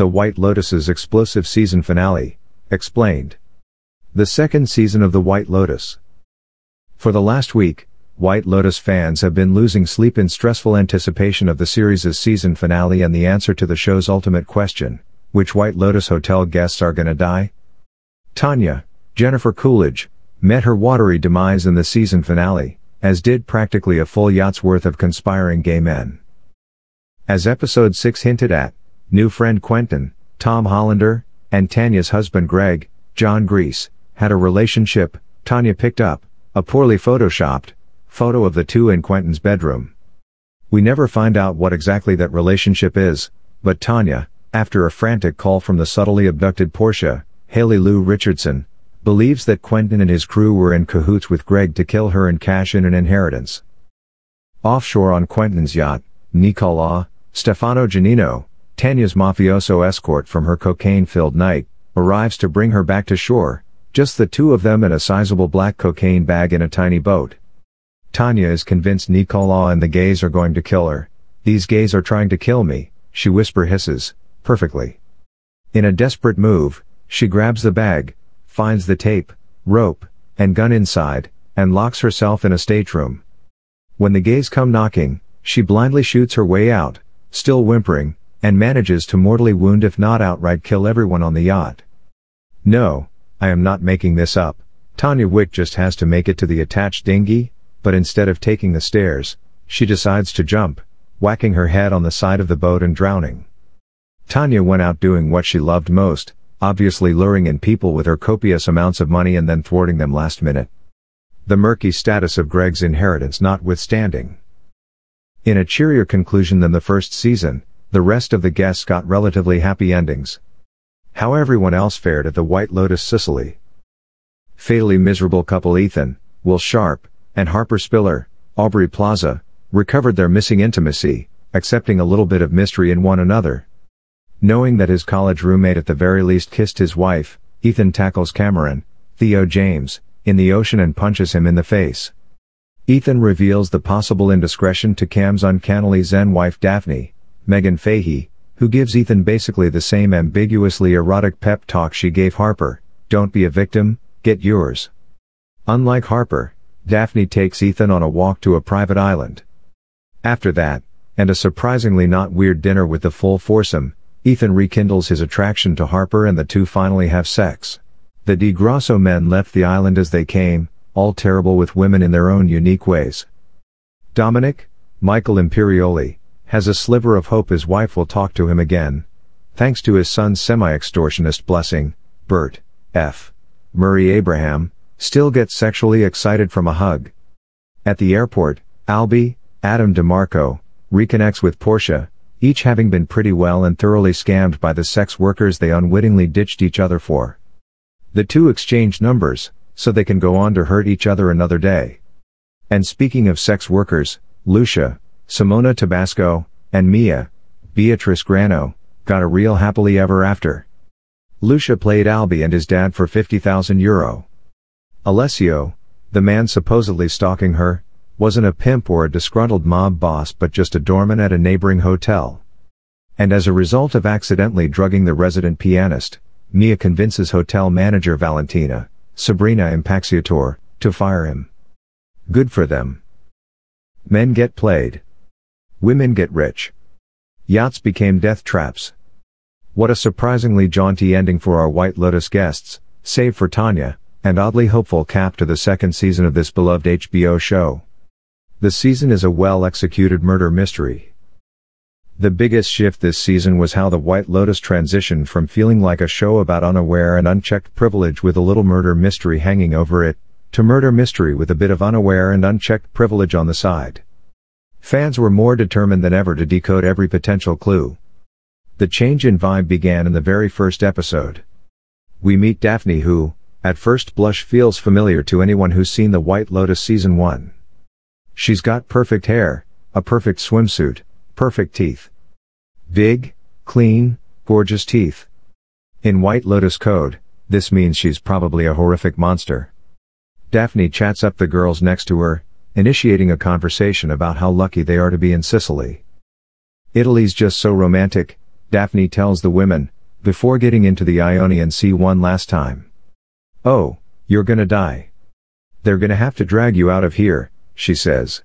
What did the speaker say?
The White Lotus's explosive season finale, explained. The second season of The White Lotus. For the last week, White Lotus fans have been losing sleep in stressful anticipation of the series' season finale and the answer to the show's ultimate question: which White Lotus hotel guests are gonna die? Tanya, Jennifer Coolidge, met her watery demise in the season finale, as did practically a full yacht's worth of conspiring gay men. As episode 6 hinted at, new friend Quentin, Tom Hollander, and Tanya's husband Greg, Jon Gries, had a relationship. Tanya picked up a poorly photoshopped photo of the two in Quentin's bedroom. We never find out what exactly that relationship is, but Tanya, after a frantic call from the subtly abducted Portia, Lu Richardson, believes that Quentin and his crew were in cahoots with Greg to kill her and cash in an inheritance. Offshore on Quentin's yacht, Nicola, Stefano Giannino, Tanya's mafioso escort from her cocaine-filled night, arrives to bring her back to shore, just the two of them and a sizable black cocaine bag in a tiny boat. Tanya is convinced Nicola and the gays are going to kill her. "These gays are trying to kill me," she hisses, perfectly. In a desperate move, she grabs the bag, finds the tape, rope, and gun inside, and locks herself in a stateroom. When the gays come knocking, she blindly shoots her way out, still whimpering, and manages to mortally wound if not outright kill everyone on the yacht. No, I am not making this up. Tanya Wick just has to make it to the attached dinghy, but instead of taking the stairs, she decides to jump, whacking her head on the side of the boat and drowning. Tanya went out doing what she loved most, obviously luring in people with her copious amounts of money and then thwarting them last minute. The murky status of Greg's inheritance notwithstanding. In a cheerier conclusion than the first season, the rest of the guests got relatively happy endings. How everyone else fared at the White Lotus Sicily. Fatally miserable couple Ethan, Will Sharp, and Harper Spiller, Aubrey Plaza, recovered their missing intimacy, accepting a little bit of mystery in one another. Knowing that his college roommate at the very least kissed his wife, Ethan tackles Cameron, Theo James, in the ocean and punches him in the face. Ethan reveals the possible indiscretion to Cam's uncannily zen wife Daphne, Megan Fahey, who gives Ethan basically the same ambiguously erotic pep talk she gave Harper: "Don't be a victim, get yours." Unlike Harper, Daphne takes Ethan on a walk to a private island. After that, and a surprisingly not weird dinner with the full foursome, Ethan rekindles his attraction to Harper and the two finally have sex. The Di Grasso men left the island as they came, all terrible with women in their own unique ways. Dominic, Michael Imperioli, has a sliver of hope his wife will talk to him again, thanks to his son's semi-extortionist blessing. Bert, F. Murray Abraham, still gets sexually excited from a hug. At the airport, Albie, Adam DeMarco, reconnects with Portia, each having been pretty well and thoroughly scammed by the sex workers they unwittingly ditched each other for. The two exchange numbers, so they can go on to hurt each other another day. And speaking of sex workers, Lucia, Simona Tabasco, and Mia, Beatrice Grano, got a real happily ever after. Lucia played Albie and his dad for €50,000. Alessio, the man supposedly stalking her, wasn't a pimp or a disgruntled mob boss but just a doorman at a neighboring hotel. And as a result of accidentally drugging the resident pianist, Mia convinces hotel manager Valentina, Sabrina Impaxiator, to fire him. Good for them. Men get played. Women get rich. Yachts became death traps. What a surprisingly jaunty ending for our White Lotus guests, save for Tanya, and oddly hopeful cap to the second season of this beloved HBO show. The season is a well-executed murder mystery. The biggest shift this season was how the White Lotus transitioned from feeling like a show about unaware and unchecked privilege with a little murder mystery hanging over it, to murder mystery with a bit of unaware and unchecked privilege on the side. Fans were more determined than ever to decode every potential clue. The change in vibe began in the very first episode. We meet Daphne who, at first blush, feels familiar to anyone who's seen the White Lotus Season 1. She's got perfect hair, a perfect swimsuit, perfect teeth. Big, clean, gorgeous teeth. In White Lotus code, this means she's probably a horrific monster. Daphne chats up the girls next to her, initiating a conversation about how lucky they are to be in Sicily. Italy's just so romantic, Daphne tells the women, before getting into the Ionian Sea one last time. "Oh, you're gonna die. They're gonna have to drag you out of here," she says.